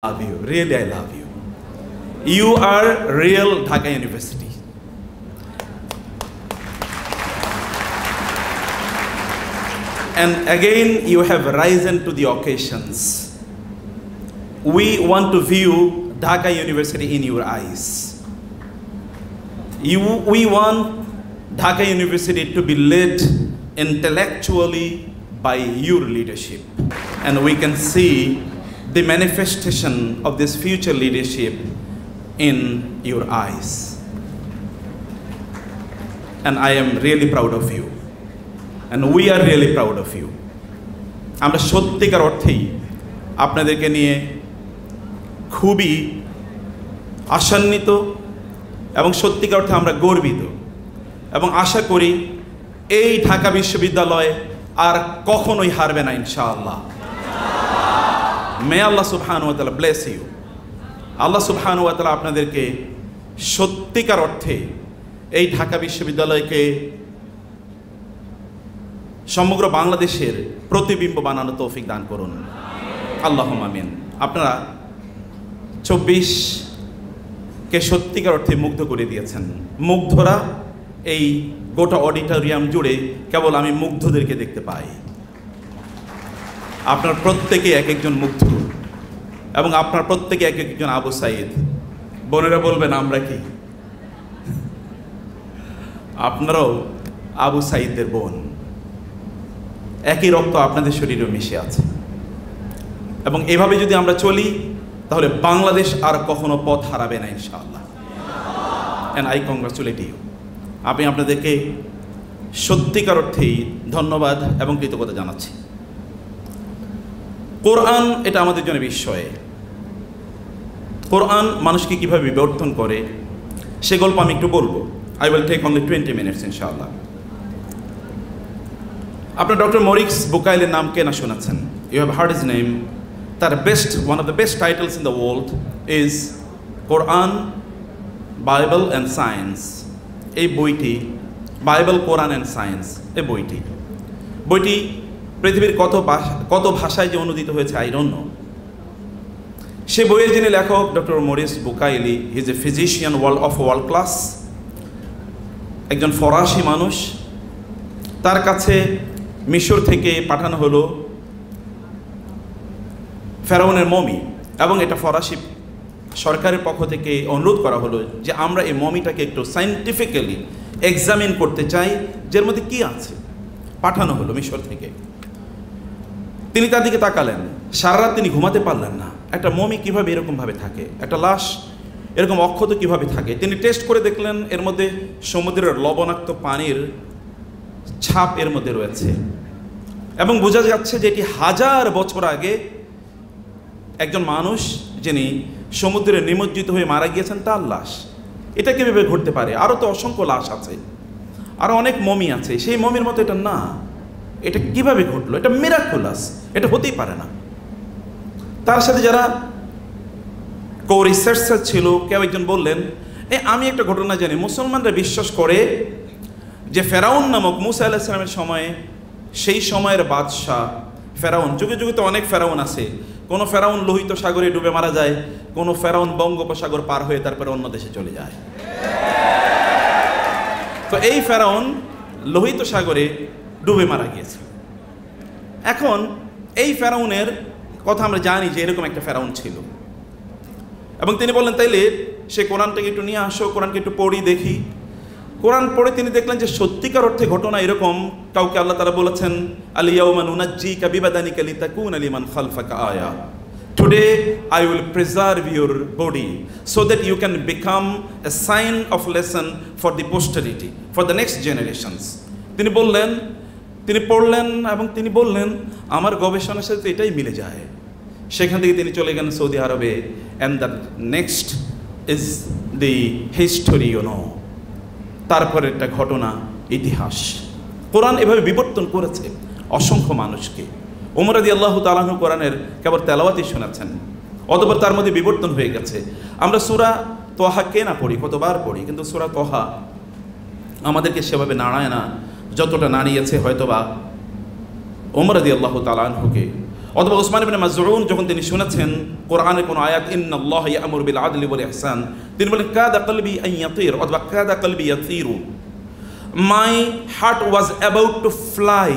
love you. Really, I love you. You are real Dhaka University. And again, you have risen to the occasions. We want to view Dhaka University in your eyes. We want Dhaka University to be led intellectually by your leadership. And we can see the manifestation of this future leadership in your eyes. And I am really proud of you. And we are really proud of you. আমরা সত্যিকার অর্থেই আপনাদেরকে নিয়ে খুবই আশান্বিত এবং সত্যিকার অর্থে আমরা গর্বিত এবং আশা করি এই ঢাকা বিশ্ববিদ্যালয় আর কখনোই হারবে না ইনশাআল্লাহ। May Allah subhanahu wa ta'ala bless you. Allah subhanahu wa ta'ala আপনাদেরকে সত্যিকার অর্থে এই ঢাকা বিশ্ববিদ্যালয়কে সমগ্র বাংলাদেশের প্রতিবিম্ব বানানো তৌফিক দান করুন। আল্লাহুম্মা আমিন। আপনারা 24 কে সত্যিকার অর্থে মুগ্ধ করে দিয়েছেন। মুগ্ধরা এই গোটা অডিটোরিয়াম জুড়ে কেবল আমি মুগ্ধদেরকে দেখতে পাই। আপনার প্রত্যেকে এক একজন মুগ্ধ এবং আপনার প্রত্যেকে এক একজন আবু সাইদ। বোনেরা বলবেন আমরা কি? আপনারাও আবু সাইদদের বোন। একই রক্ত আপনাদের শরীরেও মিশে আছে এবং এভাবে যদি আমরা চলি তাহলে বাংলাদেশ আর কখনো পথ হারাবে না ইনশাআল্লাহ। And I congratulate you. আমি আপনাদেরকে সত্যিকার অর্থেই ধন্যবাদ এবং কৃতজ্ঞতা জানাচ্ছি। কোরআন এটা আমাদের জন্য বিস্ময়। কোরআন মানুষকে কিভাবে বিবর্তন করে সে গল্প আমি একটু বলবো। I will take only 20 minutes ইনশাআল্লাহ। আপনার ডক্টর মরিস বুকাইলের নাম কে না শোনাচ্ছেন? You have heard his name. তার one of the best titles in the world is Quran, Bible and science. এই বইটি বাইবেল, কোরআন অ্যান্ড সায়েন্স এই বইটি পৃথিবীর কত ভাষায় যে অনুদিত হয়েছে আই ডোন্ট নো। সে বইয়ের যিনি লেখক doctor Morris Bucaille, he is a physician of world class, একজন ফরাসি মানুষ। তার কাছে মিশর থেকে পাঠানো হলো ফেরাউনের মমি এবং এটা ফরাসি সরকারের পক্ষ থেকে অনুরোধ করা হলো যে আমরা এই মমিটাকে একটু সায়েন্টিফিক্যালি এক্সামিন করতে চাই যার মধ্যে কি আছে। পাঠানো হলো মিশর থেকে। তিনি তার দিকে তাকালেন, সারা রাত তিনি ঘুমাতে পারলেন না। একটা মমি কিভাবে এরকমভাবে থাকে, একটা লাশ এরকম অক্ষত কিভাবে থাকে। তিনি টেস্ট করে দেখলেন এর মধ্যে সমুদ্রের লবণাক্ত পানির ছাপ এর মধ্যে রয়েছে এবং বোঝা যাচ্ছে যে এটি 1000 বছর আগে একজন মানুষ যিনি সমুদ্রে নিমজ্জিত হয়ে মারা গিয়েছেন তার লাশ। এটা কিভাবে ঘটতে পারে? আরও তো অসংখ্য লাশ আছে, আরও অনেক মমি আছে, সেই মমির মতো এটা না। এটা কিভাবে ঘটলো? এটা মিরাকুলাস, এটা হতেই পারে না। তার সাথে যারা রিসার্চার ছিল কেউ একজন বললেন আমি একটা ঘটনা জানি। মুসলমানরা বিশ্বাস করে যে ফেরাউন নামক মুসা আলাইহিস সালামের সময়ে, সেই সময়ের বাদশাহ ফেরাউন, যুগে যুগে তো অনেক ফেরাউন আছে। কোনো ফেরাউন লোহিত সাগরে ডুবে মারা যায়, কোনো ফেরাউন বঙ্গোপসাগর পার হয়ে তারপরে অন্য দেশে চলে যায়। তো এই ফেরাউন লোহিত সাগরে ডুবে মারা গিয়েছে। এখন এই ফেরাউনের কথা আমরা জানি যে এরকম একটা ফেরাউন ছিল এবং তিনি বললেন তাইলে সে কোরআনটাকে একটু নিয়ে আসো, কোরআনকে একটু পড়ি দেখি। কোরআন পড়ে তিনি দেখলেন যে সত্যিকার অর্থে ঘটনা এরকম। কাউকে আল্লাহ তাআলা বলেছেন আল-ইয়াওমা নুনাজ্জিকা বিবাদানিকা লিতাকুনা লিমান খালফাকা আয়া। Today I will preserve your body so that you can become a sign of lesson for the posterity, for the next generations. তিনি বললেন, তিনি পড়লেন এবং তিনি বললেন আমার গবেষণার সাথে এটাই মিলে যায়। সেখান থেকে তিনি চলে গেলেন সৌদি আরবে। And the next is the history you know. তারপরে একটা ঘটনা, ইতিহাস। কোরআন এভাবে বিবর্তন করেছে অসংখ্য মানুষকে। ওমর রাদিয়াল্লাহু তাআলা আনহু কোরআনের কেবল তেলাওয়াতই শোনাচ্ছেন, অতঃপর তার মধ্যে বিবর্তন হয়ে গেছে। আমরা সূরা তোহা কে না পড়ি, কতবার পড়ি, কিন্তু সূরা তোহা আমাদেরকে সেভাবে নাড়ায় না যতটা নাড়িয়েছে হয়তোবা ওমর রাদিয়াল্লাহু তাআলা আনহুকে। অথবা উসমান ইবনে মাজউন যখন তিনি শুনেছেন কোরআনের কোন আয়াত ইন্নাল্লাহ ইয়া'মুরু বিল আদলি ওয়াল ইহসান, তিনি বলেন কাদা কলবি আন ইয়াতির, অথবা কাদা কলবি ইয়াতিরু, my heart was about to fly,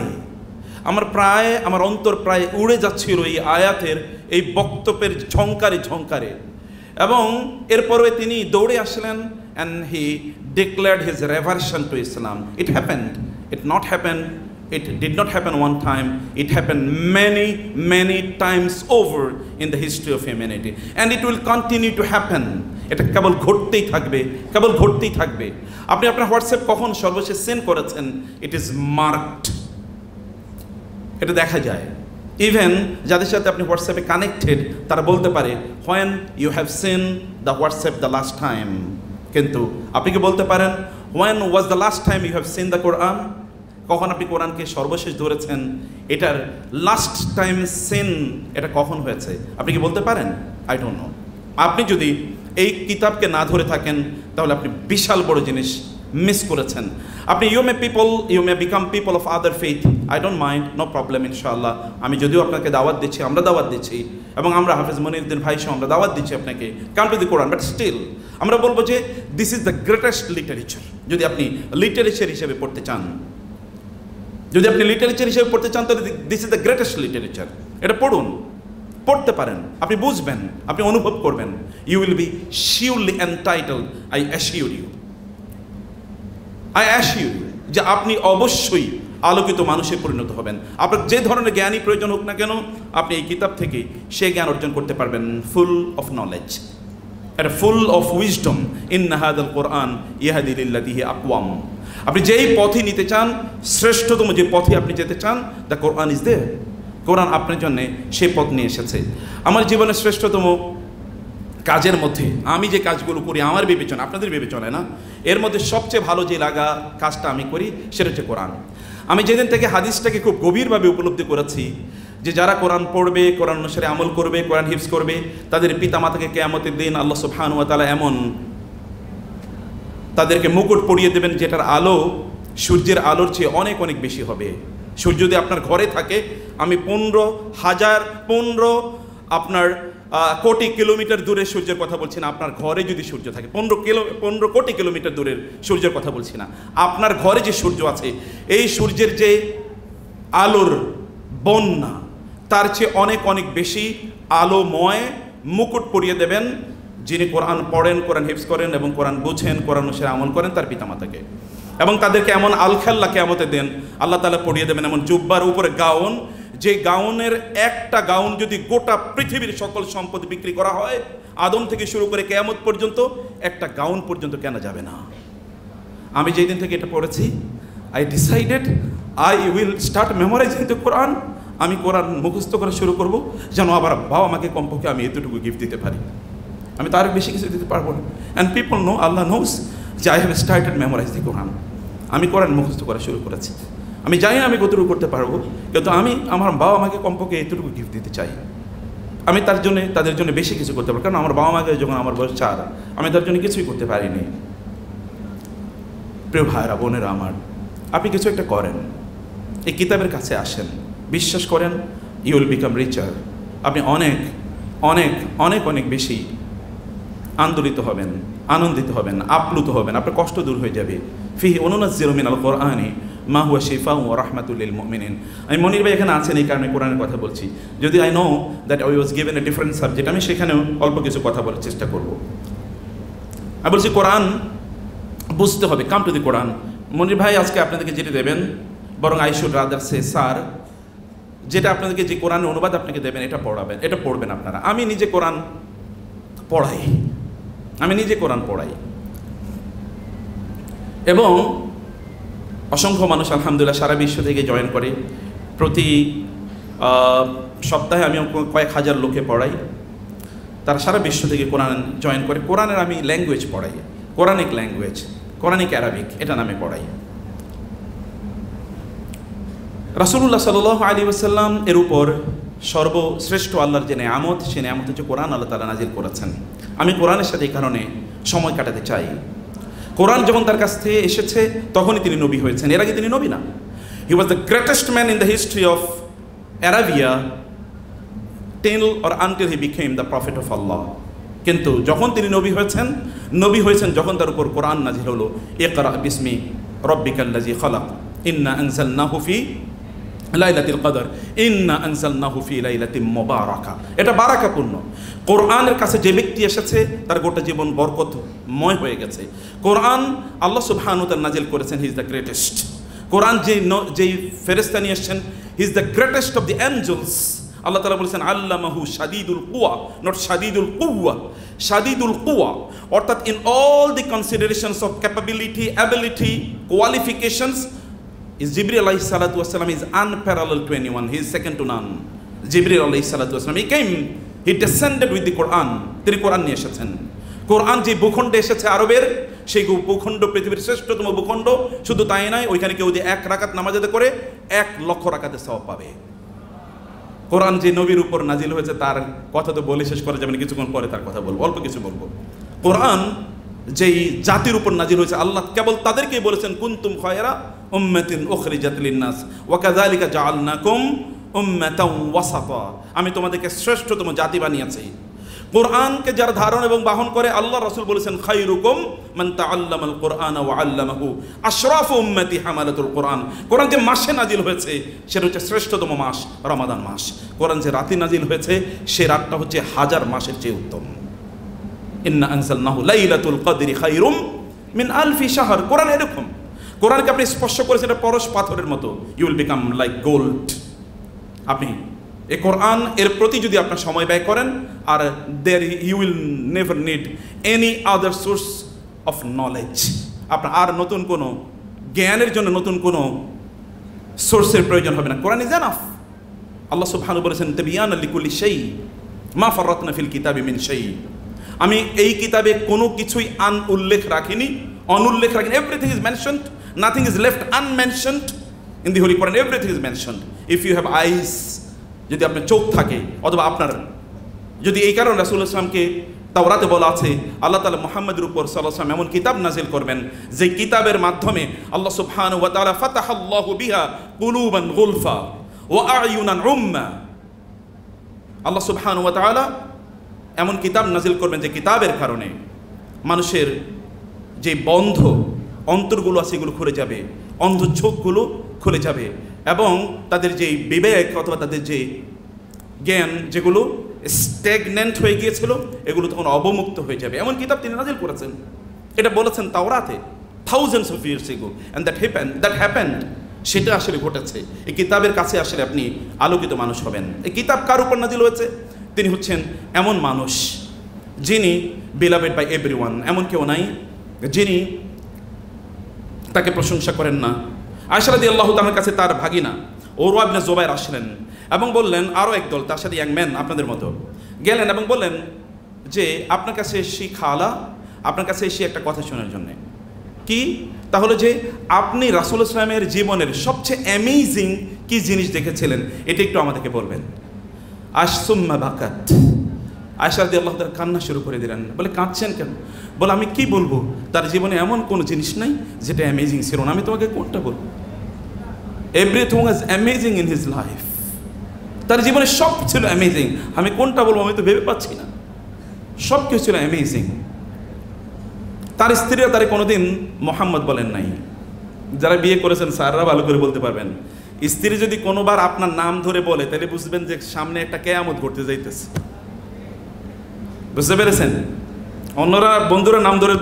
আমার অন্তর প্রায় উড়ে যাচ্ছিল এই আয়াতের এই বক্তব্যের ঝংকারে ঝংকারে। এবং এরপরে তিনি দৌড়ে আসলেন and he declared his reversion to Islam. It happened. It did not happen one time. It happened many times over in the history of humanity. And it will continue to happen. এটা কেবল ঘটতেই থাকবে। আপনি আপনার WhatsApp কখন সর্বশেষ send করেছেন, it is marked, এটা দেখা যায়। ইভেন যাদের সাথে আপনি হোয়াটসঅ্যাপে কানেক্টেড তারা বলতে পারে when you have seen the WhatsApp the last time, কিন্তু আপনি কি বলতে পারেন when was the last time you have seen the Quran? কখন আপনি কোরআনকে সর্বশেষ ধরেছেন, এটার লাস্ট টাইম সিন এটা কখন হয়েছে আপনি কি বলতে পারেন? I don't know. আপনি যদি এই কিতাবকে না ধরে থাকেন তাহলে আপনি বিশাল বড় জিনিস মিস করেছেন। আপনি you may become people of other faith, I don't mind, no problem ইনশাআল্লাহ। আমি যদিও আপনাকে দাওয়াত দিচ্ছি, আমরা দাওয়াত দিচ্ছি, এবং আমরা হাফেজ মনিরউদ্দিন ভাই সহ আমরা দাওয়াত দিচ্ছি আপনাকে come to the Quran, but still আমরা বলবো যে this is the greatest literature. যদি আপনি লিটারেচার হিসেবে পড়তে চান তাহলে this is the greatest literature. এটা পড়তে পারেন, আপনি বুঝবেন, আপনি অনুভব করবেন, you will be surely entitled. I assure you যে আপনি অবশ্যই আলোকিত মানুষে পরিণত হবেন। আপনার যে ধরনের জ্ঞানই প্রয়োজন হোক না কেন, আপনি এই কিতাব থেকে সেই জ্ঞান অর্জন করতে পারবেন, ফুল অফ নলেজ, এটা ফুল অফ উইজডম। ইন্না হাযাল কোরআন ইয়াহদি লিল্লাযী হিয়া আকওয়াম। আপনি যেই পথে নিতে চান, শ্রেষ্ঠতম যে পথে আপনি যেতে চান, দ্য কোরআন ইজ দেয়ার। কোরআন আপনার জন্য সেই পথ নিয়ে এসেছে। আমার জীবনের শ্রেষ্ঠতম কাজের মধ্যে আমি যে কাজগুলো করি আমার বিবেচনা, আপনাদের বিবেচনায় না, এর মধ্যে সবচেয়ে ভালো যে কাজটা আমি করি সেটা হচ্ছে কোরআন। আমি যেদিন থেকে হাদিসটাকে খুব গভীরভাবে উপলব্ধি করেছি যে যারা কোরআন পড়বে, কোরআন অনুসারে আমল করবে, কোরআন হিফজ করবে, তাদের পিতামাতাকে কিয়ামতের দিন আল্লাহ সুবহানাহু ওয়া তাআলা এমন তাদেরকে মুকুট পরিয়ে দেবেন যেটার আলো সূর্যের আলোর চেয়ে অনেক অনেক বেশি হবে। সূর্য যদি আপনার ঘরে থাকে, আমি 15 আপনার কোটি কিলোমিটার দূরের সূর্যের কথা বলছি না, আপনার ঘরে যদি সূর্য থাকে, 15 কোটি কিলোমিটার দূরের সূর্যের কথা বলছি না, আপনার ঘরে যে সূর্য আছে, এই সূর্যের যে আলোর বন্যা তার চেয়ে অনেক অনেগ বেশি আলোময় মুকুট পরিয়ে দেবেন যিনি কোরআন পড়েন, কোরআন হিফজ করেন এবং কোরআন বুঝেন, কোরআন অনুসারে আমল করেন তার পিতামাতাকে। এবং তাদেরকে এমন আলখাল্লা কিয়ামতের দিন আল্লাহ তাআলা পরিয়ে দেবেন এমন জুব্বার উপরে গাউন, যে গাউনের একটা গাউন যদি গোটা পৃথিবীর সকল সম্পদ বিক্রি করা হয়, আদম থেকে শুরু করে কিয়ামত পর্যন্ত একটা গাউন পর্যন্ত কেনা যাবে না। আমি যেই দিন থেকে এটা পড়েছি, I decided I will start memorising the Quran. আমি কোরআন মুখস্থ করা শুরু করব, যেন আবার বাবা আমাকে কমপক্ষে আমি এতটুকু গিফট দিতে পারি। আমি তার বেশি কিছু দিতে পারবো না। And people know, Allah knows যে I have started memorize the Quran. আমি কোরআন মুখস্থ করা শুরু করেছি। আমি জানি না আমি কতটুকু করতে পারবো, কিন্তু আমি আমার বাবা আমাকে কমপক্ষে এতটুকু গিফট দিতে চাই। আমি তাদের জন্য বেশি কিছু করতে পারি, কারণ আমার বাবা মাকে যখন আমার বয়স 4, আমি তার জন্য কিছুই করতে পারিনি। প্রিয় ভাইরা বোনেরা আমার, আপনি কিছু একটা করেন, এই কিতাবের কাছে আসেন, বিশ্বাস করেন ইউ উইল বিকাম রিচার। আপনি অনেক অনেক অনেক অনেক বেশি আন্দোলিত হবেন, আনন্দিত হবেন, আপ্লুত হবেন, আপনার কষ্ট দূর হয়ে যাবে। ফিহি অনুনাজ্জিলু মিনাল কোরআনি মা হুয়া শিফাউন ওয়া রাহমাতুল লিল মুমিনিন। আমি মনির ভাই এখানে আছেন এই কারণে কোরআনের কথা বলছি। যদি I know that I was given a different subject, আমি সেখানেও অল্প কিছু কথা বলার চেষ্টা করব। আমি বলছি কোরআন বুঝতে হবে, কাম টু দি কোরআন। মনির ভাই আজকে আপনাদেরকে যেটা দেবেন, বরং I should rather say sir, যেটা আপনাদেরকে যে কোরআনের অনুবাদ আপনাকে দেবেন এটা পড়বেন আপনারা। আমি নিজে কোরআন পড়াই, এবং অসংখ্য মানুষ আলহামদুলিল্লাহ সারা বিশ্ব থেকে জয়েন করে। প্রতি সপ্তাহে আমি কয়েক হাজার লোকে পড়াই, তারা সারা বিশ্ব থেকে কোরআন জয়েন করে। কোরআনের আমি ল্যাঙ্গুয়েজ পড়াই, কোরআনিক ল্যাঙ্গুয়েজ, কোরআনিক অ্যারাবিক, এটা নামে পড়াই। রাসূলুল্লাহ সাল্লাল্লাহু আলাইহি ওয়াসাল্লাম এর উপর সর্বশ্রেষ্ঠ আল্লাহর যে নেয়ামত, সে নেয়ামত হচ্ছে কোরআন আল্লাহ তাআলা নাজিল করেছেন। আমি কোরআনের সাথে এই কারণে সময় কাটাতে চাই। কোরআন যখন তার কাছ থেকে এসেছে তখনই তিনি নবী হয়েছেন, এর আগে তিনি নবী না। He was the greatest man in the history of Arabia till or until he became the prophet of Allah. কিন্তু যখন তিনি নবী হয়েছেন যখন তার উপর কোরআন নাজিল হলো, ইকরা বিসমি রাব্বিকাল্লাযী খালাক ইন্না আনজালনাহু ফি লাইলাতুল কদর ইন্না আনজালনাহু ফি লাইলাতিন মুবারাকা। এটা বারাকাপূর্ণ। কোরআনের কাছে যে ব্যক্তি এসেছে তার গোটা জীবন বরকতময় হয়ে গেছে। কোরআন আল্লাহ সুবহানাহু ওয়া তাআলা নাজিল করেছেন, he is the greatest. Quran যেই ফেরেশতা নিয়ে এসেছেন, he is the greatest of the angels. Allah তাআলা বলেছেন আল্লামাহু শাদীদুল কুওয়া, নট শাদীদুল কুওয়া, শাদীদুল কুওয়া, অর্থাৎ in all the considerations of capability, ability, qualifications, Jibril alayhi salatu wasalam is unparalleled to anyone. He is second to none. Jibril alayhi salatu wasalam, he descended with the Quran. তিনি কোরআন নিয়ে এসেছেন। কোরআন যে ভূখণ্ডে এসেছে আরবের, সেই ভূখণ্ড পৃথিবীর শ্রেষ্ঠতম ভূখণ্ড। শুধু তাই নয়, ওইখানে কেউ যদি 1 রাকাত নামাজ আদায় করে 1 লক্ষ রাকাতের সওয়াব পাবে। কোরআন যে নবীর উপর নাজিল হয়েছে তার কথা তো বলে শেষ করা যাবে না, কিছুক্ষণ পরে তার কথা বলবো, অল্প কিছু বলবো। কোরআন যেই জাতির উপর নাজিল হয়েছে, আল্লাহ কেবল তাদেরকেই বলেছেন কুনতুম খায়রা উম্মাতিন উখরিজাত লিন-নাস ওয়া কাযালিকা জাআলনাকুম উম্মাতাও ওয়াসাতা, আমি তোমাদেরকে শ্রেষ্ঠতম জাতি বানিয়েছি। কোরআনকে যারা ধারণ এবং বাহন করে, আল্লাহ রাসূল বলেছেন খায়রুকুম মান তাআল্লামাল কুরআনা ওয়া আল্লামাহু আশরাফু উম্মতি হামালাতুল কুরআন। কোরআন যে মাসে নাজিল হয়েছে সেটা হচ্ছে শ্রেষ্ঠতম মাস রমাদান মাস। কোরআন যে রাতে নাজিল হয়েছে সে রাতটা হচ্ছে 1000 মাসের চেয়ে উত্তম। ইন্না আনজালনাহু লাইলাতুল কদরি খায়রুম মিন আলফি শাহর। কোরআন এরকম, কোরআনকে আপনি স্পর্শ করেছেন এটা পরশ পাথরের মতো, you will become like gold. আপনি এই কোরআন এর প্রতি যদি আপনার সময় ব্যয় করেন, আর there you will never need any other source of knowledge. আপনার আর নতুন কোনো জ্ঞানের জন্য নতুন কোনো সোর্সের প্রয়োজন হবে না। Quran is enough. আল্লাহ সুবহানাহু বলেছেন তাবিয়ানা লিকুল্লি শাই মা ফাররাতনা ফিল কিতাবি মিন শাই। আমি এই কিতাবে কোনো কিছুই অনুল্লেখ রাখিনি। Everything is mentioned, nothing is left unmentioned in the holy Quran, everything is mentioned. If you have eyes, যদি আপনার চোখ থাকে, অথবা আপনার যদি এই কারণে রাসূলুল্লাহ সাল্লাল্লাহু আলাইহি ওয়াসাল্লামকে তাওরাতে বলা আছে আল্লাহ তাআলা মুহাম্মদের উপর সাল্লাল্লাহু আলাইহি ওয়াসাল্লাম এমন কিতাব নাজিল করবেন যে কিতাবের মাধ্যমে আল্লাহ সুবহানাহু ওয়া তাআলা ফাতাহাল্লাহু বিহা কুলুবান গুলফা ওয়া আ'য়ুনান উম্মা। আল্লাহ সুবহানাহু ওয়া তাআলা এমন কিতাব নাজিল করবেন যে কিতাবের কারণে মানুষের যে বন্ধ অন্তরগুলো আছে এগুলো খুলে যাবে, অন্ধ চোখগুলো খুলে যাবে, এবং তাদের যে বিবেক অথবা তাদের যে জ্ঞান যেগুলো স্ট্যাগন্যান্ট হয়ে গিয়েছিল এগুলো তখন অবমুক্ত হয়ে যাবে। এমন কিতাব তিনি নাজিল করেছেন। এটা বলেছেন তাওরাতে thousands of years ago, and that happened. সেটা আসলে ঘটেছে। এই কিতাবের কাছে আসলে আপনি আলোকিত মানুষ হবেন। এই কিতাব কার উপর নাজিল হয়েছে? তিনি হচ্ছেন এমন মানুষ যিনি beloved by everyone, এমন কেউ নাই যিনি তাকে প্রশংসা করেন না। আয়েশা রাদিয়াল্লাহু তাআলার কাছে তার ভাগিনা উরওয়া ইবনে জুবাইর আসলেন এবং বললেন, আরও একদল তার সাথে ইয়াং ম্যান আপনাদের মতো গেলেন এবং বললেন যে আপনার কাছে এসে খালা, আপনার কাছে এসে একটা কথা শোনার জন্যে। কি? তাহলে যে আপনি রাসূলুল্লাহ সাল্লাল্লাহু আলাইহি ওয়াসাল্লামের জীবনের সবচেয়ে অ্যামেজিং কি জিনিস দেখেছিলেন এটা একটু আমাদেরকে বলবেন। আশসুম্মা বাকাত। আয়েশা রাদিয়াল্লাহু তাআলা কান্না শুরু করে দিলেন। বলে কাঁদছেন কেন? বলে আমি কি বলবো, তার জীবনে এমন কোনো জিনিস নাই যেটা অ্যামেজিং ছিল না। আমি তোমাকে কোনটা বলবো? Everything was amazing in his life. তার জীবনে সব ছিল অ্যামেজিং। আমি কোনটা বলবো আমি তো ভেবে পাচ্ছি না। সব কিছু ছিল অ্যামেজিং। তার স্ত্রীরা তারে কোনোদিন মোহাম্মদ বলেন নাই। যারা বিয়ে করেছেন স্যাররা ভালো করে বলতে পারবেন, স্ত্রী যদি কোনোবার আপনার নাম ধরে বলে তাহলে বুঝবেন যে সামনে একটা কেয়ামত ঘটতে যাইতেছে। বুঝতে পেরেছেন? অন্যরা বন্ধুরা নাম ধরে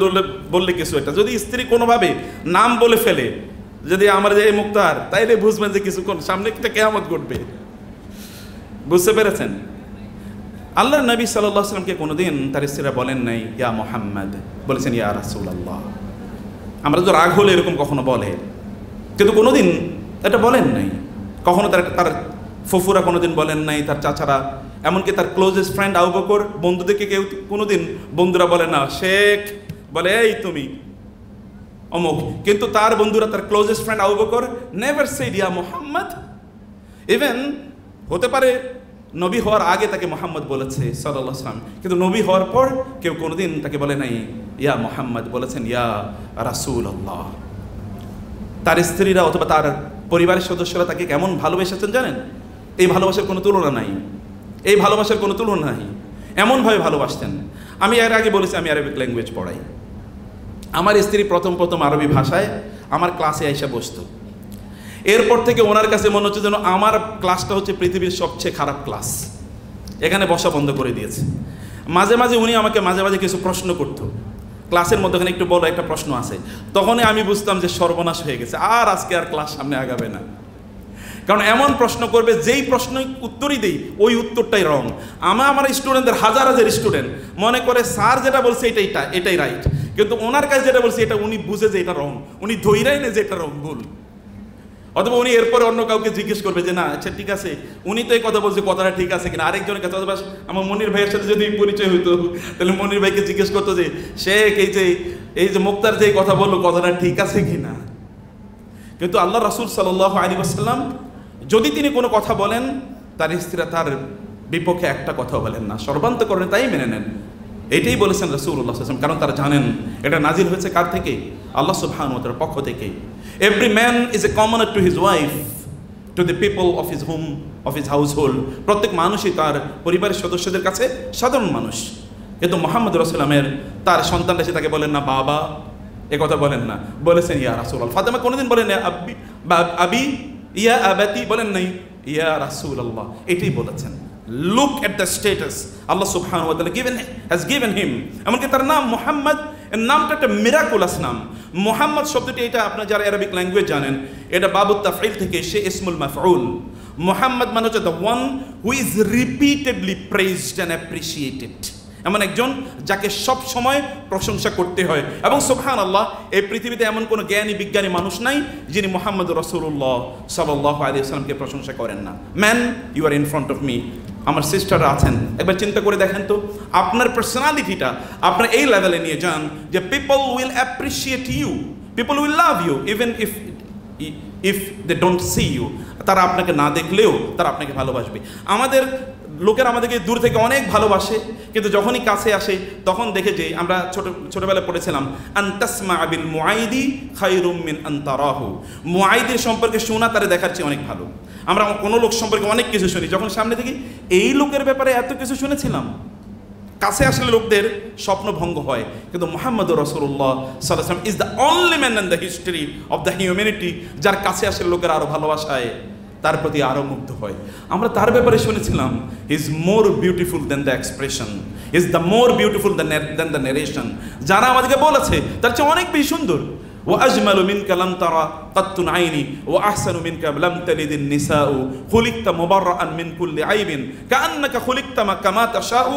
বললে কিছু একটা, যদি স্ত্রী কোনোভাবে নাম বলে ফেলে, যদি আমার যে মুক্তার, তাইলে বুঝবেন যে কিছুক্ষণ সামনে একটা কেয়ামত ঘটবে। বুঝতে পেরেছেন? আল্লাহর নবী সাল্লাল্লাহু আলাইহি ওয়াসাল্লামকে কোনোদিন তার স্ত্রীরা বলেন নাই ইয়া মুহাম্মদ, বলেছেন ইয়া রাসূলুল্লাহ। আমরা তো রাগ হলে এরকম কখনো বলে, কিন্তু কোনোদিন এটা বলেন নাই। কখনো তার ফুফুরা কোনোদিন বলেন নাই, তার চাচারা, এমনকি তার ক্লোজেস্ট ফ্রেন্ড আবু বকর, বন্ধুদেরকে কেউ কোনোদিন বন্ধুরা বলে না শেখ, বলে এই তুমি অমুক। কিন্তু তার বন্ধুরা, তার closest friend Abu Bakr never said ইয়া মুহাম্মদ। ইভেন হতে পারে নবী হওয়ার আগে তাকে মুহাম্মদ বলেছে সাল্লাল্লাহু আলাইহি ওয়াসাল্লাম, কিন্তু নবী হওয়ার পর কেউ কোনোদিন তাকে বলে নাই ইয়া মুহাম্মদ, বলেছেন ইয়া রাসূলুল্লাহ। তার স্ত্রীরা অথবা তার পরিবারের সদস্যরা তাকে কেমন ভালোবেসেছেন জানেন? এই ভালোবাসার কোনো তুলনা নাই। এই ভালোবাসার কোনো তুলনা নাই, এমনভাবে ভালোবাসতেন। আমি এর আগে বলেছি আমি আরবিক ল্যাঙ্গুয়েজ পড়াই। আমার স্ত্রী প্রথম আরবি ভাষায় আমার ক্লাসে এসে বসতো। এরপর থেকে ওনার কাছে মনে হচ্ছে যেন আমার ক্লাসটা হচ্ছে পৃথিবীর সবচেয়ে খারাপ ক্লাস, এখানে বসা বন্ধ করে দিয়েছে। মাঝে মাঝে উনি আমাকে মাঝে মাঝে কিছু প্রশ্ন করতো, ক্লাসের মধ্যে একটু বড় একটা প্রশ্ন আছে, তখনই আমি বুঝতাম যে সর্বনাশ হয়ে গেছে, আর আজকে আর ক্লাস সামনে আগাবে না। কারণ এমন প্রশ্ন করবে যেই প্রশ্ন উত্তরই দেই ওই উত্তরটাই রং। আমার স্টুডেন্টদের হাজার স্টুডেন্ট মনে করে স্যার যেটা বলছে এটাই রাইট, কিন্তু ওনার কাছে যেটা বলছে এটা উনি বুঝে যে এটা রং, উনি ধৈরাই নেই যে এটা রং ভুল। অথবা উনি এরপরে অন্য কাউকে জিজ্ঞেস করবে যে না আচ্ছা ঠিক আছে, উনি তো এই কথা বলছে, কথাটা ঠিক আছে কিনা। আরেকজনের কাছে অথবা আমার মনির ভাইয়ের সাথে যদি পরিচয় হইতো তাহলে মনির ভাইকে জিজ্ঞেস করতো যে শেখ এই যে মুক্তার যে কথা বললো কথাটা ঠিক আছে কিনা। কিন্তু আল্লাহ রাসূল সাল্লাল্লাহু আলাইহি ওয়াসাল্লাম যদি তিনি কোনো কথা বলেন তার স্ত্রীরা তার বিপক্ষে একটা কথা বলেন না, সর্বান্তকরণে তাই মেনে নেন। এটাই বলেছেন রাসূলুল্লাহ সাল্লাল্লাহু আলাইহি ওয়াসাল্লাম, কারণ তারা জানেন এটা নাজিল হয়েছে কার থেকে? আল্লাহ সুবহানাহু ওয়া তাআলার পক্ষ থেকে। Every man is a কমনার to his wife, to the people of his home, of his house hold. প্রত্যেক মানুষই তার পরিবারের সদস্যদের কাছে সাধারণ মানুষ। কিন্তু মুহাম্মদ রাসূলুল্লাহের তার সন্তান এসে তাকে বলেন না বাবা, এ কথা বলেন না, বলেছেন ইয়া রাসূলুল্লাহ। ফাতেমা কোনোদিন বলেন না আবি ইয়া আবাতি, বলেন নাই ইয়া রাসূলুল্লাহ, এটাই বলেছেন। Look at the status Allah subhanahu wa ta'ala has given him. এমনকি তার নাম মুহাম্মদ, এর নামটা একটা মিরাকুলাস নাম। মুহাম্মদ শব্দটি, এটা আপনারা যারা আরবিক ল্যাঙ্গুয়েজ জানেন, এটা বাবুত তাফঈল থেকে, সে ইসমুল মাফউল। মুহাম্মদ মানে হচ্ছে the one who is repeatedly praised and appreciated, এমন একজন যাকে সব সময় প্রশংসা করতে হয়। এবং সুবহানাল্লাহ, এই পৃথিবীতে এমন কোনো জ্ঞানী বিজ্ঞানী মানুষ নাই যিনি মুহাম্মদ রাসূলুল্লাহ সাল্লাল্লাহু আলাইহি ওয়াসাল্লামকে প্রশংসা করেন না। Man, you are in front of me. আমার সিস্টাররা আছেন, একবার চিন্তা করে দেখেন তো আপনার পার্সোনালিটিটা আপনার এই লেভেলে নিয়ে যান যে people will appreciate you, people will love you even if they don't see you. তারা আপনাকে না দেখলেও তারা আপনাকে ভালোবাসবে। আমাদের লোকেরা আমাদেরকে দূর থেকে অনেক ভালোবাসে, কিন্তু যখনই কাছে আসে তখন দেখে যে আমরা ছোটবেলায় পড়েছিলাম আনতাসমা বিল মুআইদি খায়রুম মিন আন তারাহু। মুআইদের সম্পর্কে শোনা তারে দেখার চেয়ে অনেক ভালো। আমরা কোনো লোক সম্পর্কে অনেক কিছু শুনি, যখন সামনে থেকে এই লোকের ব্যাপারে এত কিছু শুনেছিলাম, কাছে আসলে লোকদের স্বপ্ন ভঙ্গ হয়। কিন্তু মুহাম্মদ রাসূলুল্লাহ সাল্লাল্লাহু আলাইহি ওয়াসাল্লাম is the only man in the history of the humanity যার কাছে আসলে লোকেরা আরো ভালোবাসায়, তার প্রতি আরো মুগ্ধ হয়। আমরা তার ব্যাপারে শুনেছিলাম is more beautiful then the expression, is the more beautiful then the narration. যারা আমাদেরকে বলেছে তার চেয়ে অনেক বেশি সুন্দর। وأجمل منك لم ترى قط عيني وأحسن منك لم تلد النساء خلقت مبرأ من كل عيب كأنك خلقت كما تشاء।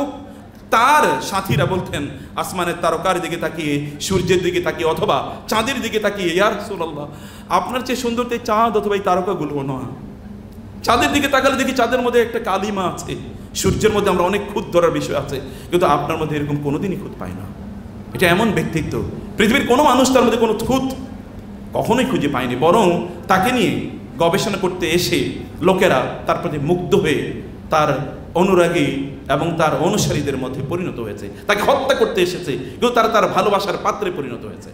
তার সাথীরা বলতেন আসমানের তারকার দিকে তাকিয়ে, সূর্যের দিকে তাকিয়ে, অথবা চাঁদের দিকে তাকিয়ে, ইয়া রাসূলুল্লাহ আপনার চেয়ে সুন্দর তো চাঁদ অথবা এই তারকাগুলো নয়। চাঁদের দিকে তাকালে দেখি চাঁদের মধ্যে একটা কালিমা আছে, সূর্যের মধ্যে আমরা অনেক খুঁত ধরার বিষয় আছে, কিন্তু আপনার মধ্যে এরকম কোনোদিনই খুঁত পাই না। এটা এমন ব্যক্তিত্ব, পৃথিবীর কোনো মানুষ তার মধ্যে কোনো খুঁত কখনোই খুঁজে পায়নি, বরং তাকে নিয়ে গবেষণা করতে এসে লোকেরা তার প্রতি মুগ্ধ হয়ে তার অনুরাগী এবং তার অনুসারীদের মধ্যে পরিণত হয়েছে। তাকে হত্যা করতে এসেছে, কিন্তু তারা তার ভালোবাসার পাত্রে পরিণত হয়েছে।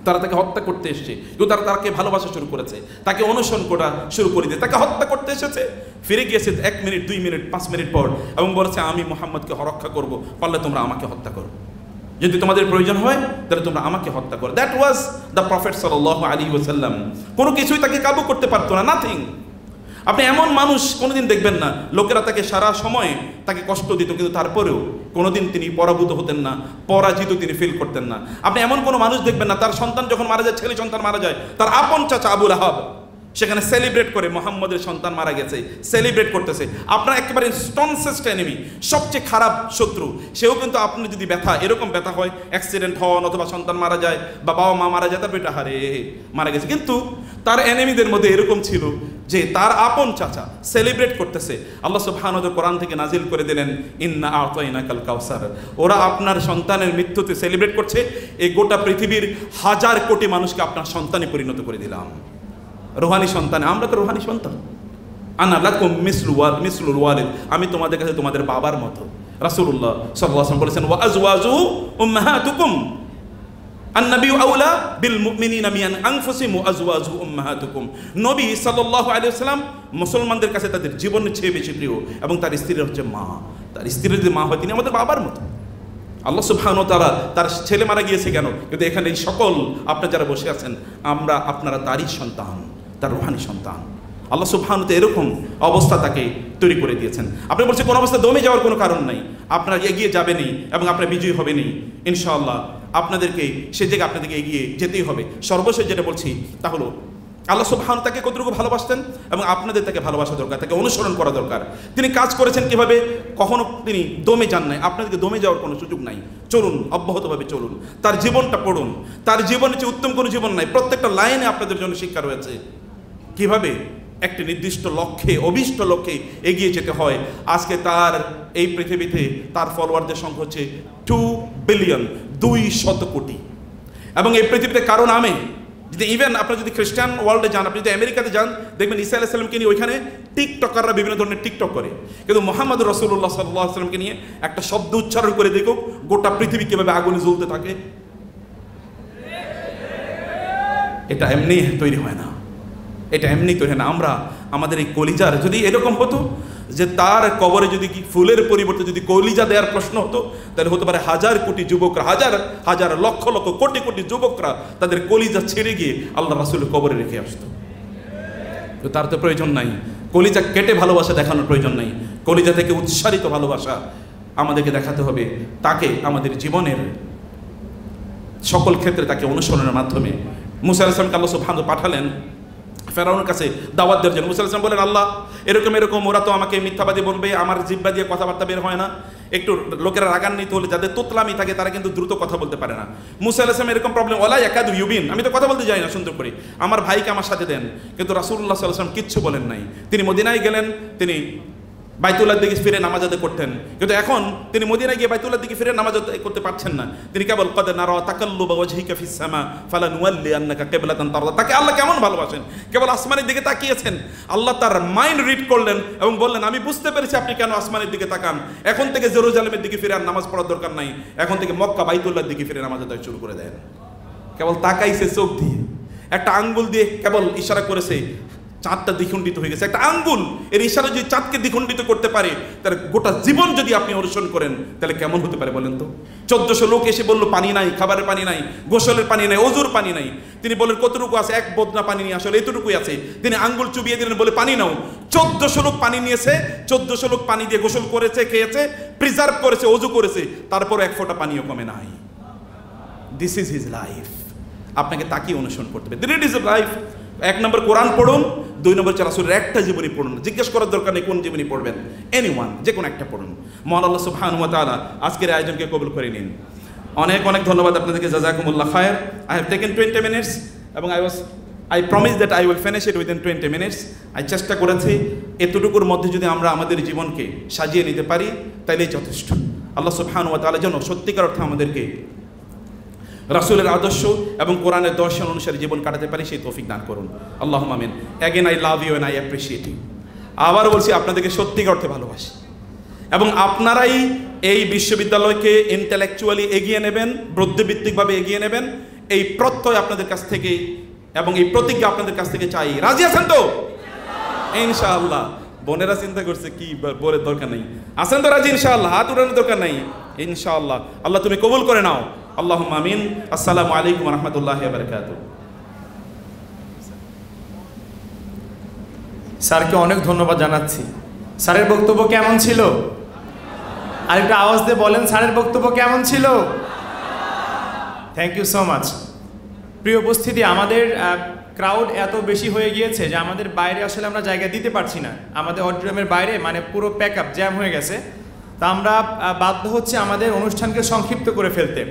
তারা তাকে হত্যা করতে এসেছে, কিন্তু তারা তাকে ভালোবাসা শুরু করেছে, তাকে অনুসরণ করা শুরু করে দিয়ে তাকে হত্যা করতে এসেছে। ফিরে গিয়েছে 1 মিনিট 2 মিনিট 5 মিনিট পর এবং বলেছে আমি মুহাম্মদকে রক্ষা করবো, পারলে তোমরা আমাকে হত্যা করো, যদি তোমাদের প্রয়োজন হয় তাহলে তোমরা আমাকে হত্যা করো। দ্যাট ওয়াজ দ্য প্রফেট সাল্লাল্লাহু আলাইহি ওয়াসাল্লাম। কোনো কিছুই তাকে কাবু করতে পারতো না, নাথিং। আপনি এমন মানুষ কোনোদিন দেখবেন না, লোকেরা তাকে সারা সময় তাকে কষ্ট দিত, কিন্তু তারপরেও কোনোদিন তিনি পরাভূত হতেন না, পরাজিত তিনি ফিল করতেন না। আপনি এমন কোনো মানুষ দেখবেন না, তার সন্তান যখন মারা যায়, ছেলে সন্তান মারা যায়, তার আপন চাচা আবু লাহাব সেখানে সেলিব্রেট করে মুহাম্মদের সন্তান মারা গেছে, সেলিব্রেট করতেছে। আপনার একেবারে স্টনসেস্ট এনিমি, সবচেয়ে খারাপ শত্রু, সেও কিন্তু আপনি যদি ব্যথা, এরকম ব্যথা হয়, অ্যাক্সিডেন্ট হন অথবা সন্তান মারা যায় বা বাবা মা মারা যায়, তার বেটা হারে মারা গেছে, কিন্তু তার এনিমিদের মধ্যে এরকম ছিল যে তার আপন চাচা সেলিব্রেট করতেছে। আল্লাহ সুবহানাহু ওয়া তাআলা কোরআন থেকে নাজিল করে দিলেন ইন্না আ'তাইনাকাল কাউসার। ওরা আপনার সন্তানের মৃত্যুতে সেলিব্রেট করছে, এই গোটা পৃথিবীর 1000 কোটি মানুষকে আপনার সন্তানে পরিণত করে দিলাম, রুহানি সন্তান। আমরা তো রুহানি সন্তান। আনা লাকুম মিসলুল ওয়ালিদ, আমি তোমাদের কাছে তোমাদের বাবার মতো। রাসূলুল্লাহ সাল্লাল্লাহু আলাইহি ওয়াসাল্লাম বলেছেন ওয়া আজওয়াজু উম্মাহাতুকুম, আন-নাবিয়্যু আউলা বিল মুমিনিনা মিন আনফুসিহিম ওয়া আজওয়াজুহুম উম্মাহাতুকুম। নবী সাল্লাল্লাহু আলাইহি ওয়াসাল্লাম মুসলমানদের কাছে তাদের জীবনের চেয়ে বেশি প্রিয়, এবং তার স্ত্রীর হচ্ছে মা। তার স্ত্রীর যদি মা হয় তিনি আমাদের বাবার মতো। আল্লাহ সুবহানাহু ওয়া তাআলা, তার ছেলে মারা গিয়েছে কেন? কিন্তু এখানে এই সকল আপনারা যারা বসে আছেন, আপনারা তারই সন্তান, তার রূহানি সন্তান। আল্লাহ সুবহানাহু ওয়া তাআলা এরকম অবস্থা তাকে তৈরি করে দিয়েছেন। আপনি বলছেন কোন অবস্থা দমে যাওয়ার কোনো কারণ নাই, আপনারা এগিয়ে যাবেনই এবং আপনারা বিজয়ী হবেনই ইনশাআল্লাহ। আপনাদেরকে সে জায়গায় আপনাদেরকে এগিয়ে যেতেই হবে। সর্বশেষ যেটা বলছি তা হলো, আল্লাহ সুবহানাহু ওয়া তাআলা তাকে কতটুকু ভালোবাসতেন এবং আপনাদের তাকে ভালোবাসা দরকার, তাকে অনুসরণ করা দরকার। তিনি কাজ করেছেন কিভাবে? কখনো তিনি দমে যান নাই। আপনাদেরকে দমে যাওয়ার কোনো সুযোগ নাই। চলুন, অব্যাহতভাবে চলুন, তার জীবনটা পড়ুন। তার জীবনের চেয়ে উত্তম কোনো জীবন নাই। প্রত্যেকটা লাইনে আপনাদের জন্য শিক্ষা রয়েছে কিভাবে একটি নির্দিষ্ট লক্ষ্যে, অভিষ্ট লক্ষ্যে এগিয়ে যেতে হয়। আজকে তার এই পৃথিবীতে তার ফলোয়ারদের সংখ্যা হচ্ছে 2 বিলিয়ন, 200 কোটি। এবং এই পৃথিবীতে কারো নামে, যদি ইভেন আপনারা যদি খ্রিস্টান ওয়ার্ল্ডে যান, আপনি যদি আমেরিকাতে যান, দেখবেন ঈসা আলাইহিস সালামকে নিয়ে ওইখানে টিকটকাররা বিভিন্ন ধরনের টিকটক করে, কিন্তু মুহাম্মদ রাসূলুল্লাহ সাল্লাল্লাহু আলাইহি ওয়াসাল্লামকে নিয়ে একটা শব্দ উচ্চারণ করে দেখুক গোটা পৃথিবী কিভাবে আগুনে জ্বলতে থাকে। এটা এমনি তৈরি হয় না, এটা এমনি তৈরি হয় না। আমরা আমাদের এই কলিজার যদি এরকম হতো যে তার কবরে যদি কি ফুলের পরিবর্তে যদি কলিজা দেওয়ার প্রশ্ন হতো, তাহলে হতে পারে হাজার কোটি যুবকরা, হাজার হাজার লক্ষ লক্ষ কোটি কোটি যুবকরা তাদের কলিজা ছেড়ে গিয়ে আল্লাহ রাসূলের কবরে রেখে আসতো। তো তার তো প্রয়োজন নাই, কলিজা কেটে ভালোবাসা দেখানোর প্রয়োজন নাই। কলিজা থেকে উৎসারিত ভালোবাসা আমাদেরকে দেখাতে হবে। তাকে আমাদের জীবনের সকল ক্ষেত্রে তাকে অনুসরণের মাধ্যমে মুসা আলাইহিস সালামকে আল্লাহ সুবহানাহু ওয়া তাআলা পাঠালেন ফেরাউনের কাছে দাওয়াত দেওয়ার জন্য। মুসা আলাইহিস সালাম বলেন, আল্লাহ এরকম এরকম ওরা তো আমাকে মিথ্যাবাদী বলবে, আমার জিহ্বা দিয়ে কথাবার্তা বের হয় না। একটু লোকেরা রাগান্বিত হলে, যাদের তোতলামি থাকে তারা কিন্তু দ্রুত কথা বলতে পারে না। মুসা আলাইহিস সালাম এরকম প্রবলেম, ওয়ালা ইয়াকাদু ইউবিন, আমি তো কথা বলতে যাই না সুন্দর করে, আমার ভাইকে আমার সাথে দেন। কিন্তু রাসূলুল্লাহ সাল্লাল্লাহু আলাইহি ওয়াসাল্লাম কিচ্ছু বলেন নাই। তিনি মদিনায় গেলেন, তিনি বাইতুল্লাহর দিকে ফিরে নামাজ আদায় করতেন। কিন্তু এখন তিনি মদিনায় গিয়ে বাইতুল্লাহর দিকে ফিরে নামাজ আদায় করতে পারছেন না। তিনি কেবল কদ নারা তাকাল্লুবা ওয়াজহিকা ফিস সামা ফালানুওয়াল্লিয়ান্নাকা কিবলাতান তারদা, তাকে আল্লাহ কেমন ভালোবাসেন, কেবল আসমানের দিকে তাকিয়েছেন। আল্লাহ তার মাইন্ড রিড করলেন এবং বললেন, আমি বুঝতে পেরেছি আপনি কেন আসমানের দিকে তাকান। এখন থেকে জেরুজালেমের দিকে ফিরে আর নামাজ পড়ার দরকার নাই, এখন থেকে মক্কা বাইতুল্লাহর দিকে ফিরে নামাজ আদায় শুরু করে দেন। কেবল তাকাইছে চোখ দিয়ে, একটা আঙ্গুল দিয়ে কেবল ইশারা করেছে, চাঁদটা দ্বিখণ্ডিত হয়ে গেছে। একটা আঙ্গুল এর ইশারা যদি চাঁদকে দ্বিখণ্ডিত করতে পারে, তার গোটা জীবন যদি আপনি অনুসরণ করেন তাহলে কেমন হতে পারে বলেন তো? 1400 লোক এসে বললো পানি নাই, খাবারের পানি নাই, গোসলের পানি নাই, ওজুর পানি নাই। তিনি বললেন কতটুকু আছে? এক বদনা পানি নিয়ে আসলে এতটুকুই আছে। তিনি আঙ্গুল চুবিয়ে দিলেন, বলে পানি নাও। 1400 লোক পানি নিয়েছে, 1400 লোক পানি দিয়ে গোসল করেছে, খেয়েছে, প্রিজার্ভ করেছে, ওজু করেছে, তারপর এক ফোঁটা পানিও কমে নাই। This is his life. আপনাকে তাকিয়ে অনুসরণ করতে হবে। This is life. 1 নম্বর কোরআন পড়ুন, 2 নম্বর রাসূলের একটা জীবনী পড়ুন। জিজ্ঞেস করার দরকার নেই কোন জীবনী পড়বেন, এনিওয়ান, যে কোনো একটা পড়ুন। মহান আল্লাহ সুবহানাহু ওয়া তাআলা আজকের আয়োজনকে কবুল করে নিন। অনেক অনেক ধন্যবাদ আপনাদেরকে, জাযাকুমুল্লাহ খায়র। আই হ্যাভ টেকেন 20 মিনিটস এবং I promise that I will finish it within 20 minutes. আমি চেষ্টা করেছি এতটুকুর মধ্যে যদি আমরা আমাদের জীবনকে সাজিয়ে নিতে পারি তাইলেই যথেষ্ট। আল্লাহ সুবহানাহু ওয়া তাআলা যেন সত্যিকার অর্থে আমাদেরকে রাসূলের আদর্শ এবং কোরআনের দর্শন অনুসারে জীবন কাটাতে পারি, সেই তৌফিক দান করুন। আল্লাহুম্মা আমিন। Again I love you and I appreciate you. আবার বলছি, আপনাদেরকে সত্যিকার অর্থে ভালোবাসি এবং আপনারাই এই বিশ্ববিদ্যালয়কে ইন্টেলেকচুয়ালি এগিয়ে নেবেন, বুদ্ধিবৃত্তিকভাবে এগিয়ে নেবেন, এই প্রত্যয় আপনাদের কাছ থেকে এবং এই প্রতিজ্ঞা আপনাদের কাছ থেকে চাই। রাজি আছেন তো? ইনশাআল্লাহ। বোনেরা চিন্তা করছে কি বলার দরকার নেই, আছেন তো রাজি? ইনশাআল্লাহ। হাত উঠানোর দরকার নাই, ইনশাআল্লাহ। আল্লাহ তুমি কবুল করে নাও। আল্লাহুম্মা আমিন। আসসালামু আলাইকুম ওয়া রাহমাতুল্লাহি ওয়া বারাকাতুহু। স্যারকে অনেক ধন্যবাদ জানাচ্ছি। স্যারের বক্তব্য কেমন ছিল? আরেকটা আওয়াজ দিয়ে বলেন, স্যারের বক্তব্য কেমন ছিল? Thank you so much. প্রিয় উপস্থিতি, আমাদের ক্রাউড এত বেশি হয়ে গিয়েছে যে আমাদের বাইরে আসলে আমরা জায়গা দিতে পারছি না। আমাদের অডিটোরিয়ামের বাইরে মানে পুরো প্যাক আপ জ্যাম হয়ে গেছে। তা আমরা বাধ্য হচ্ছে আমাদের অনুষ্ঠানকে সংক্ষিপ্ত করে ফেলতে।